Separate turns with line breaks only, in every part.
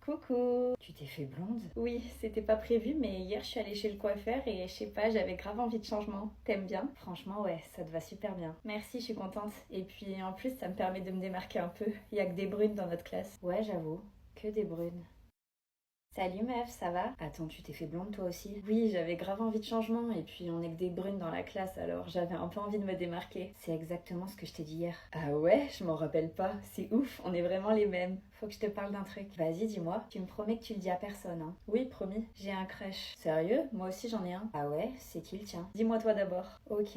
Coucou. Tu t'es fait blonde? Oui, c'était pas prévu, mais hier je suis allée chez le coiffeur et je sais pas, j'avais grave envie de changement. T'aimes bien? Franchement, ouais, ça te va super bien. Merci, je suis contente. Et puis en plus, ça me permet de me démarquer un peu. Y a que des brunes dans notre classe. Ouais, j'avoue, que des brunes. Salut meuf, ça va? Attends, tu t'es fait blonde toi aussi? Oui, j'avais grave envie de changement et puis on est que des brunes dans la classe alors j'avais un peu envie de me démarquer. C'est exactement ce que je t'ai dit hier. Ah ouais? Je m'en rappelle pas. C'est ouf, on est vraiment les mêmes. Faut que je te parle d'un truc. Vas-y, dis-moi. Tu me promets que tu le dis à personne, hein? Oui, promis. J'ai un crush. Sérieux? Moi aussi j'en ai un. Ah ouais? C'est qui le tien? Dis-moi toi d'abord. Ok.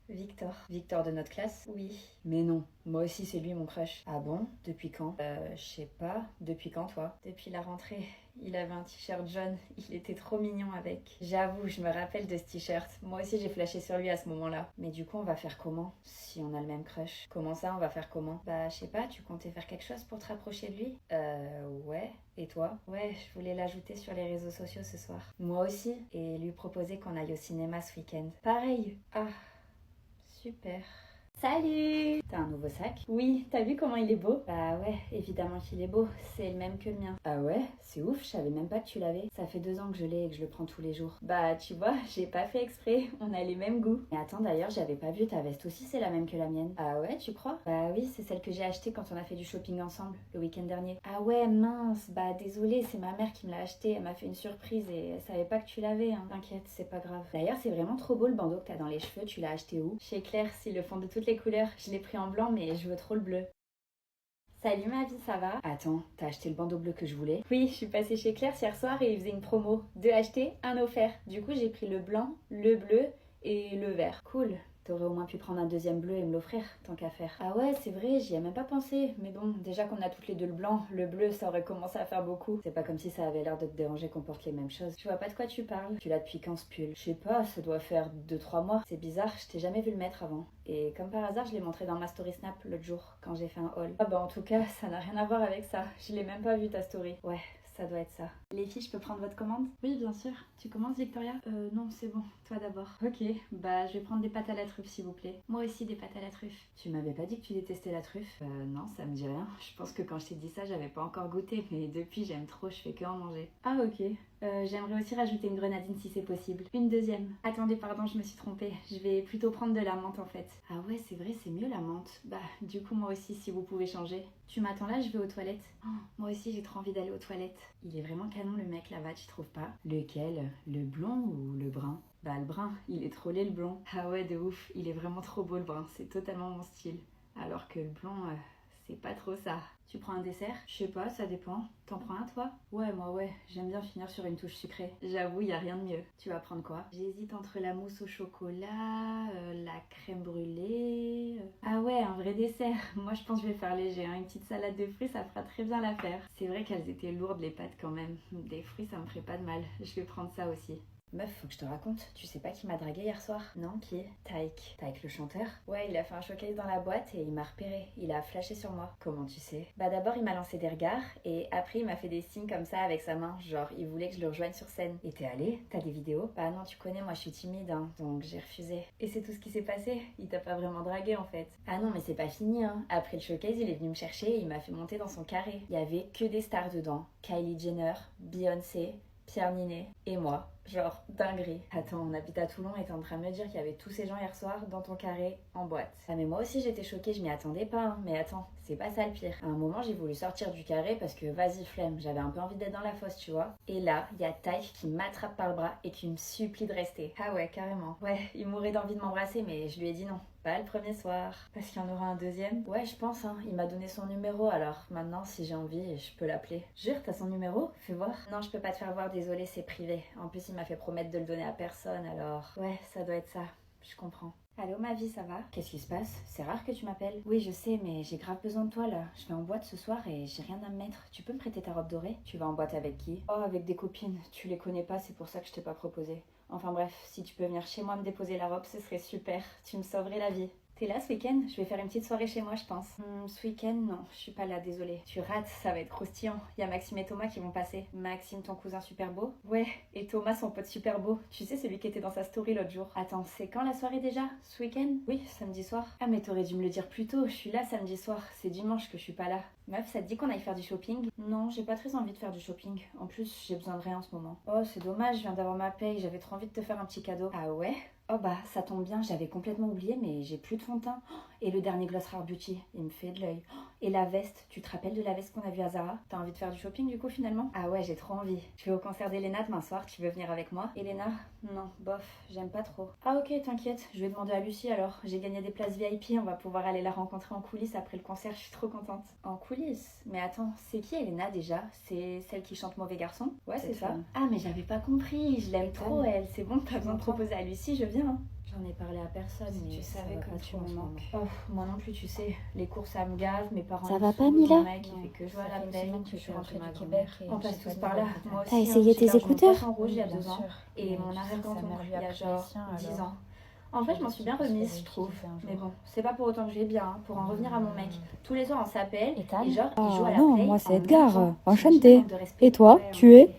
Victor. Victor de notre classe? Oui. Mais non, moi aussi c'est lui mon crush. Ah bon? Depuis quand? Je sais pas. Depuis quand toi? Depuis la rentrée. Il avait un t-shirt jaune, il était trop mignon avec. J'avoue, je me rappelle de ce t-shirt. Moi aussi j'ai flashé sur lui à ce moment-là. Mais du coup on va faire comment? Si on a le même crush. Comment ça on va faire comment? Bah je sais pas, tu comptais faire quelque chose pour te rapprocher de lui? Ouais. Et toi? Ouais, je voulais l'ajouter sur les réseaux sociaux ce soir. Moi aussi. Et lui proposer qu'on aille au cinéma ce week-end. Pareil. Ah. Super. Salut! T'as un nouveau sac? Oui, t'as vu comment il est beau? Bah ouais, évidemment qu'il est beau, c'est le même que le mien. Ah ouais? C'est ouf, je savais même pas que tu l'avais. Ça fait 2 ans que je l'ai et que je le prends tous les jours. Bah tu vois, j'ai pas fait exprès, on a les mêmes goûts. Mais attends d'ailleurs, j'avais pas vu, ta veste aussi c'est la même que la mienne. Ah ouais, tu crois? Bah oui, c'est celle que j'ai achetée quand on a fait du shopping ensemble, le week-end dernier. Ah ouais, mince, bah désolée, c'est ma mère qui me l'a achetée, elle m'a fait une surprise et elle savait pas que tu l'avais, hein. T'inquiète, c'est pas grave. D'ailleurs, c'est vraiment trop beau le bandeau que t'as dans les cheveux, tu l'as acheté où? Chez Claire, s'ils le font de toutes les couleurs. Je l'ai pris en blanc, mais je veux trop le bleu. Salut ma vie, ça va? Attends, t'as acheté le bandeau bleu que je voulais? Oui, je suis passée chez Claire hier soir et ils faisaient une promo. 2 achetés, 1 offert. Du coup, j'ai pris le blanc, le bleu et le vert. Cool. T'aurais au moins pu prendre un deuxième bleu et me l'offrir, tant qu'à faire. Ah ouais, c'est vrai, j'y ai même pas pensé. Mais bon, déjà qu'on a toutes les deux le bleu, ça aurait commencé à faire beaucoup. C'est pas comme si ça avait l'air de te déranger qu'on porte les mêmes choses. Je vois pas de quoi tu parles. Tu l'as depuis quand ce pull? Je sais pas, ça doit faire 2-3 mois. C'est bizarre, je t'ai jamais vu le mettre avant. Et comme par hasard, je l'ai montré dans ma story Snap l'autre jour, quand j'ai fait un haul. Ah bah en tout cas, ça n'a rien à voir avec ça. Je l'ai même pas vu ta story. Ouais, ça doit être ça. Les filles, je peux prendre votre commande? Oui, bien sûr. Tu commences, Victoria? Non, c'est bon. Toi d'abord. Ok, bah je vais prendre des pâtes à la truffe, s'il vous plaît. Moi aussi, des pâtes à la truffe. Tu m'avais pas dit que tu détestais la truffe? Non, ça me dit rien. Je pense que quand je t'ai dit ça, j'avais pas encore goûté, mais depuis, j'aime trop, je fais que en manger. Ah, ok. J'aimerais aussi rajouter une grenadine si c'est possible. Une deuxième. Attendez, pardon, je me suis trompée. Je vais plutôt prendre de la menthe en fait. Ah ouais, c'est vrai, c'est mieux la menthe. Bah, du coup, moi aussi, si vous pouvez changer. Tu m'attends là, je vais aux toilettes. Oh, moi aussi, j'ai trop envie d'aller aux toilettes. Il est vraiment canon le mec là-bas, tu trouves pas? Lequel? Le blond ou le brun? Bah, le brun, il est trop laid le blond. Ah ouais, de ouf, il est vraiment trop beau le brun, c'est totalement mon style. Alors que le blond, c'est pas trop ça. Tu prends un dessert? Je sais pas, ça dépend. T'en prends un toi? Ouais, moi ouais, j'aime bien finir sur une touche sucrée. J'avoue, y a rien de mieux. Tu vas prendre quoi? J'hésite entre la mousse au chocolat, la crème brûlée. Ah ouais, un vrai dessert. Moi je pense que je vais faire léger, hein. Une petite salade de fruits, ça fera très bien l'affaire. C'est vrai qu'elles étaient lourdes les pâtes quand même. Des fruits, ça me ferait pas de mal. Je vais prendre ça aussi. Meuf, faut que je te raconte. Tu sais pas qui m'a dragué hier soir? Non, qui? Taïk. Taïk le chanteur? Ouais, il a fait un showcase dans la boîte et il m'a repéré. Il a flashé sur moi. Comment tu sais? Bah d'abord il m'a lancé des regards et après il m'a fait des signes comme ça avec sa main. Genre il voulait que je le rejoigne sur scène. Et t'es allée? T'as des vidéos? Bah non, tu connais, moi je suis timide, hein, donc j'ai refusé. Et c'est tout ce qui s'est passé? Il t'a pas vraiment dragué en fait? Ah non, mais c'est pas fini, hein. Après le showcase, il est venu me chercher et il m'a fait monter dans son carré. Il y avait que des stars dedans. Kylie Jenner, Beyoncé, Pierre Ninet et moi. Genre, dinguerie. Attends, on habite à Toulon et t'es en train de me dire qu'il y avait tous ces gens hier soir dans ton carré, en boîte. Ah mais moi aussi j'étais choquée, je m'y attendais pas, hein. Mais attends, c'est pas ça le pire. À un moment j'ai voulu sortir du carré parce que vas-y flemme, j'avais un peu envie d'être dans la fosse, tu vois. Et là, il y a Taïk qui m'attrape par le bras et qui me supplie de rester. Ah ouais, carrément. Ouais, il mourait d'envie de m'embrasser mais je lui ai dit non. Pas le premier soir. Parce qu'il y en aura un deuxième? Ouais, je pense, hein. Il m'a donné son numéro, alors maintenant, si j'ai envie, je peux l'appeler. Jure, t'as son numéro? Fais voir. Non, je peux pas te faire voir, désolé, c'est privé. En plus, il m'a fait promettre de le donner à personne, alors... Ouais, ça doit être ça. Je comprends. Allô, ma vie, ça va? Qu'est-ce qui se passe? C'est rare que tu m'appelles. Oui, je sais, mais j'ai grave besoin de toi, là. Je vais en boîte ce soir et j'ai rien à me mettre. Tu peux me prêter ta robe dorée? Tu vas en boîte avec qui? Oh, avec des copines. Tu les connais pas, c'est pour ça que je t'ai pas proposé. Enfin bref, si tu peux venir chez moi me déposer la robe, ce serait super. Tu me sauverais la vie. T'es là ce week-end? Je vais faire une petite soirée chez moi, je pense. Ce week-end, non, je suis pas là, désolée. Tu rates, ça va être croustillant. Il y a Maxime et Thomas qui vont passer. Maxime, ton cousin super beau? Ouais, et Thomas, son pote super beau. Tu sais, celui qui était dans sa story l'autre jour. Attends, c'est quand la soirée déjà? Ce week-end? Oui, samedi soir. Ah, mais t'aurais dû me le dire plus tôt. Je suis là samedi soir. C'est dimanche que je suis pas là. Meuf, ça te dit qu'on aille faire du shopping? Non, j'ai pas très envie de faire du shopping. En plus, j'ai besoin de rien en ce moment. Oh, c'est dommage, je viens d'avoir ma paye. J'avais trop envie de te faire un petit cadeau. Ah ouais? Oh bah, ça tombe bien, j'avais complètement oublié, mais j'ai plus de fond de teint. Et le dernier Gloss Rare Beauty, il me fait de l'œil. Et la veste, tu te rappelles de la veste qu'on a vue à Zara? T'as envie de faire du shopping du coup finalement? Ah ouais, j'ai trop envie. Je vais au concert d'Elena demain soir, tu veux venir avec moi? Elena? Non, bof, j'aime pas trop. Ah ok, t'inquiète, je vais demander à Lucie alors. J'ai gagné des places VIP, on va pouvoir aller la rencontrer en coulisses après le concert, je suis trop contente. En coulisses? Mais attends, c'est qui Elena déjà? C'est celle qui chante Mauvais Garçon? Ouais, c'est ça. Ah mais j'avais pas compris, je l'aime trop elle. C'est bon, t'as besoin de proposer à Lucie, je viens. J'en ai parlé à personne, mais tu savais comme tu me manques. Oh, moi non plus, tu sais. Les cours, ça me gave, mes parents...
Ça va pas, Mila?
Mon mec, il fait que jouer à la play.
Que je suis rentrée du Québec.
On passe tous par là. Moi aussi,
T'as essayé tes écouteurs?
En rouge il y a 2 ans. Et mon arrière-grand-oncle, il y a genre 10 ans. En fait, je m'en suis bien remise, je trouve. Mais bon, c'est pas pour autant que je vais bien. Hein. Pour en revenir à mon mec, tous les soirs on s'appelle et genre il joue à la
non,
play.
moi c'est
en
Edgar.
même temps.
Enchanté.
De respect.
Et toi,
Ouais,
tu es?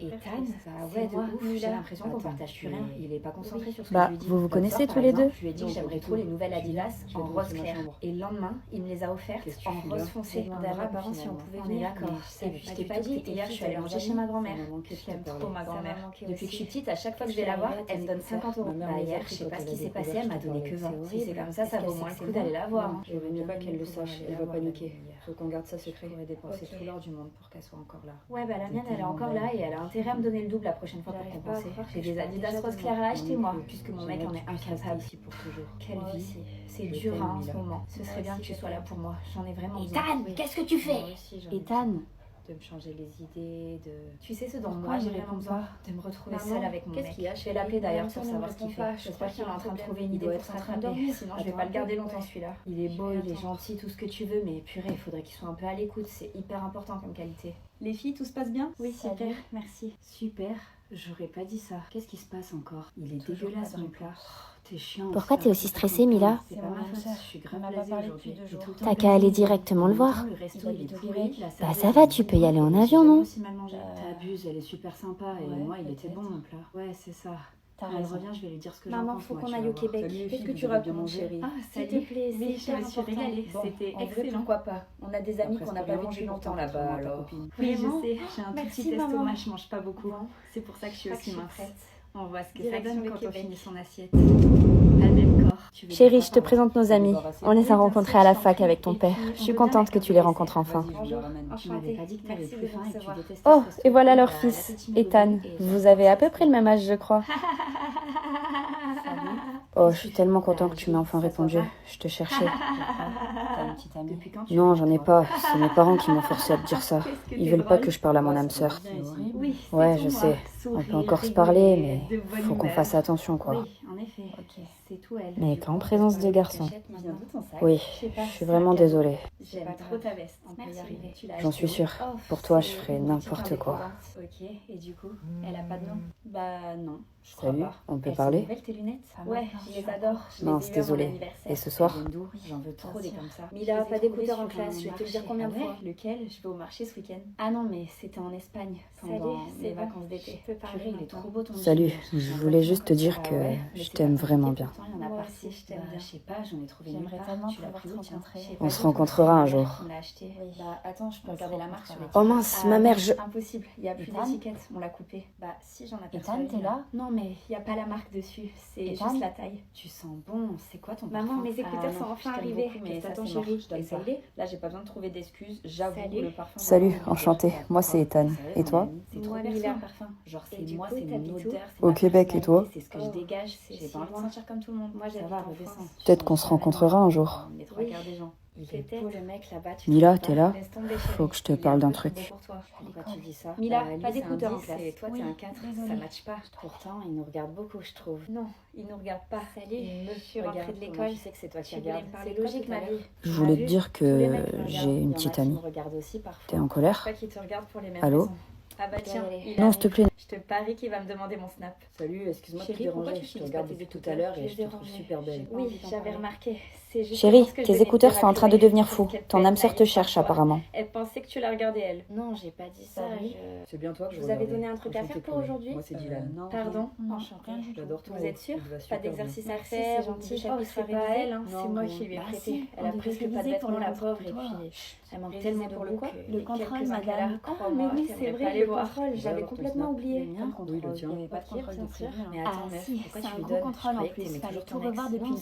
Ethan, bah ouais, de ouf, j'ai l'impression qu'on partage plus rien. Il est pas concentré sur ce que
Bah,
je lui dis.
vous
L'autre
connaissez
soir,
tous les
par
deux?
exemple, je lui ai dit que j'aimerais trop les nouvelles Adidas en rose clair. Et le lendemain, il me les a offertes en rose foncé. J'ai demandé à mes parents si on pouvait venir. D'accord. Et puis je t'ai pas dit, hier je suis allée manger chez ma grand-mère. Je l'aime trop ma grand-mère. Depuis que je suis petite, à chaque fois que je vais la voir, elle me donne 50 €. Bah hier, je sais pas ce qui s'est passé, elle m'a donné que 20. Si c'est comme ça vaut moins le coup d'aller la voir.
Je veux mieux pas qu'elle le sache, elle va paniquer. Faut qu'on garde ça secret. On va dépenser tout l'or du monde pour qu'elle soit encore là.
Ouais, bah la mienne elle est encore là et elle a intérêt à me donner le double la prochaine fois pour compenser. J'ai des Adidas rose clair à acheter moi, puisque mon mec en est incapable.
Ici pour toujours.
Quelle vie, c'est dur hein, en ce moment. Ce serait bien que tu sois là pour moi, j'en ai vraiment besoin.
Ethan, qu'est-ce que tu fais?
Ethan,
De me changer les idées, de...
tu sais ce dont
Pourquoi
moi
il
j'ai
répond
vraiment besoin?
pas?
De me retrouver
Maman,
seule avec mon mec.
qu'est-ce qu'il y a,
Je vais l'appeler d'ailleurs
Maman,
pour
ne
savoir
me
ce qu'il
réponds pas.
fait. J'espère qu'il est en train de trouver une
Il
idée
doit
pour
être en train
s'attraper.
de dormir.
Sinon je vais
Attends
pas le
un
garder
peu.
longtemps
Ouais.
celui-là. Il
Je
est
vais
beau, il est
attendre.
gentil, tout ce que tu veux, mais purée, il faudrait qu'il soit un peu à l'écoute, c'est hyper important comme qualité. Les filles, tout se passe bien? Oui, super,
Salut.
merci.
Super, j'aurais pas dit ça. Qu'est-ce qui se passe encore? Il est
Toujours
dégueulasse
pas de
mon plat. T'es chiant.
Pourquoi t'es aussi stressée, Mila?
C'est pas ma faute, je suis grave blasée aujourd'hui.
T'as qu'à aller directement le voir.
Le resto, il est pourri.
Bah ça va, tu peux y aller en avion, non?
Aussi mal mangé. T'abuses, elle est super sympa et moi il était bon mon plat. Ouais, c'est ça.
T'as
Elle
raison.
revient, je vais lui dire ce que j'en
Maman,
pense.
faut
moi,
qu'on
tu
aille
vas
au
voir.
Québec.
Salut, les
Qu'est-ce
filles,
que
vous
tu
avez bien
racontes,
mangé?
chérie? Ah,
S'il
s'il
te
te plaît,
Oui,
c'est
je
hyper
me suis
important.
régalée.
Bon,
C'était
en vrai,
excellent.
pourquoi pas? On a des amis qu'on n'a pas vus depuis longtemps là-bas, alors. Oui, je sais, j'ai un tout
Merci,
petit
maman.
estomac, je mange pas beaucoup.
Bon.
C'est pour ça que je suis
Pas
aussi
que je suis
mince.
prête.
On voit ce que ça
Direction
donne
le
quand on
Québec.
finit son assiette. Pas le même corps. Tu veux
Chérie,
dire
je te
quoi,
présente nos amis. On les a rencontrés à la fac avec ton père. Je suis contente que tu les rencontres enfin.
Vas-y, je lui
Bonjour,
ramène. Tu
enchantée.
m'avais pas dit que t'avais
Merci
plus
de
faim
me
et que tu
recevoir.
détestais
Oh,
ce resto.
et voilà leur
Bah,
fils,
la petite
Ethan.
Mélodie et
Vous
sa
avez à peu
grossesse.
près le même âge, je crois.
Salut.
Oh, je suis tellement contente que tu m'aies enfin répondu. Je te cherchais.
T'as une petite amie? Depuis quand tu
Non,
es
j'en
avec
ai
toi?
pas. C'est mes parents qui m'ont forcé à te dire ça.
Qu'est-ce que
Ils
t'es
veulent pas
drôle.
que je parle à mon
Ouais,
âme
ça va
sœur.
bien ici.
Oui, c'est
Ouais,
tout,
je
moi.
sais. On
Sourire,
peut encore se
rigoler,
parler, mais
de bonne
faut qu'on
humeur.
fasse attention, quoi.
Oui, en effet.
Ok.
C'est tout elle.
Mais
Du
qu'en
coup,
présence
c'est
de
pas
garçons.
le cachette maintenant. Viens de ton sac.
Oui,
Je sais pas,
je suis
c'est
vraiment
un cadeau.
désolée.
J'aime trop ta veste. On peut y
Merci.
arriver. Tu l'as
J'en
acheté
suis
où?
sûre.
Oh,
Pour toi, je
c'est
ferais
une
n'importe
boutique
quoi.
indépendante. Ok, et du coup, elle a pas de nom? Bah non, je crois
Salut,
pas.
on peut
Elles
parler?
sont nouvelles tes lunettes?
Ça
Ouais,
va,
je les adore. Je les
Mince,
ai eues à mon
désolée.
anniversaire.
Et ce soir?
Elles viennent d'où? J'en veux trop des comme ça.
Mila, pas d'écouteurs en classe, je vais te le dire combien de
Ah ouais?
fois. Lequel? Je vais au marché ce week-end. Ah non, mais c'était en Espagne pendant
Salut,
les
c'est bon.
vacances d'été. Je peux parler,
Purée, il est
maintenant.
trop beau ton
Salut,
jean.
je voulais juste te dire
Ah
que
ouais, mais
je
c'est
t'aime
pas
vraiment
compliqué,
bien.
pourtant, il y en a
Moi
partout.
aussi, je
Bah,
t'aime bien.
je sais pas, j'en ai trouvé
J'aimerais
nulle part.
tellement
Tu l'as
pouvoir
pris
te
où, tiens?
rencontrer.
Je sais
On
pas
se
du tout,
rencontrera
c'est ma
un
mère
jour.
qui me l'a acheté.
Oui.
Bah attends, je peux
On se
regarder la marque sur
rencontrera.
l'étiquette.
Oh mince,
Ah
ma
non,
mère, je...
Impossible, il y a plus
Ethan
d'étiquette, on l'a coupé. Bah si, j'en aperçois
Ethan,
une,
t'es là?
Non mais il y a pas la marque dessus, c'est
Ethan
juste la taille.
Tu sens bon, c'est quoi ton
Maman,
parfum?
mes écouteurs
Ah
sont
non,
enfin
je t'aime
arrivés.
beaucoup, mais
Mais
ça,
attends
c'est mort,
chérie,
je donne pas.
essaye-les. Là, j'ai pas besoin de trouver d'excuses. J'avoue,
Salut.
le parfum.
Salut,
vraiment
enchantée. Moi, c'est Ethan. Et toi?
C'est trop
Moi,
bien
Mila.
son parfum. Genre,
Et
c'est
du
moi,
coup,
c'est mon
t'habites où?
odeur. c'est
Au
ma
Québec, et toi?
personnalité, c'est ce que je
Oh,
dégage.
c'est
J'ai
si
pas envie de
loin.
sentir comme tout le monde.
Moi,
Ça
j'habite
va,
en
redescends.
France.
Peut-être qu'on se rencontrera un jour.
Les trois quarts des gens. Il est
Peut-être.
beau le mec là-bas. tu
Mila,
trouves
t'es
pas?
là?
Laisse tomber,
Faut
chérie.
que je te
Il est
parle
un
d'un
peu trop
truc.
beau pour toi.
Pourquoi tu dis ça?
Mila,
Lui,
pas
c'est un
d'écouteurs en
10
classe.
et toi,
Oui.
t'es un 4.
Désolée.
Ça matche pas. Pourtant, il nous regarde beaucoup, je trouve.
Non, il nous regarde pas. Salut, je suis rentrée de
Comment
l'école.
tu sais que c'est toi qui
Tu voulais
regardes.
me parler
C'est
de quoi
logique,
tout à
ma
l'heure?
vie.
Je
Tu
voulais
m'as
te
vu?
dire
Tous les
que
mecs me regardent.
j'ai une
Il y en a
petite
qui
amie.
me regardent aussi parfois.
T'es en colère?
Pas qui te regarde pour les mêmes
Allô?
raisons. Ah bah tiens,
Non, s'il te plaît.
Je te parie qu'il va me demander mon snap.
Salut, excuse-moi de te
Chérie, pourquoi
déranger.
tu
Je te
utilises
regarde
pas tes
depuis tout à l'heure et je te trouve
dérangée.
super belle.
Oui, j'avais remarqué. C'est juste
Chérie,
parce que je
tes
venais de
écouteurs
te
sont en train de
rappeler
devenir fous.
parce qu'elle
Ton
peut
âme
être
sœur te
naïve
cherche
parfois.
apparemment.
Elle pensait que tu la regardais elle.
Non, j'ai pas dit ça.
Pardon.
C'est bien toi que je
Vous avez
regardais.
donné un truc à
Enchanté,
faire pour
Chloé.
aujourd'hui
Moi, c'est Dylan.
Pardon,
Non,
enchantée.
rien du tout.
J'adore ton
Vous
haut.
êtes sûre?
Il te va
Pas
super bien.
d'exercice à
Merci,
faire,
c'est
ou
gentil.
de chapitre
C'est
à
pas
réviser.
elle, hein,
C'est moi qui lui ai
Bah
prêté.
si,
Elle a
on devrait
presque pas de
réviser pour
vêtements,
le
la pauvre, et
contrôle.
puis elle manque
Réviser
tellement
pour
de
le
look.
quoi?
que
Le
les
contrôle,
quelques-uns qu'elle a,
madame.
crois-moi,
mais oui,
t'aimerais
c'est
pas
vrai,
les
le
voir.
contrôle,
J'avais
j'avais
ton
complètement
snap.
oublié.
Le mien?
Oui, le tien.
Il n'y avait pas de
Ok,
contrôle
bien
de
sûr.
prévu.
Mais
Ah
attends, meuf,
si,
pourquoi
c'est
tu
un
lui
gros
donnes?
contrôle en
Je croyais que
plus.
t'aimais
Fallait
toujours
tout
ton ex.
revoir depuis
Non,
le début.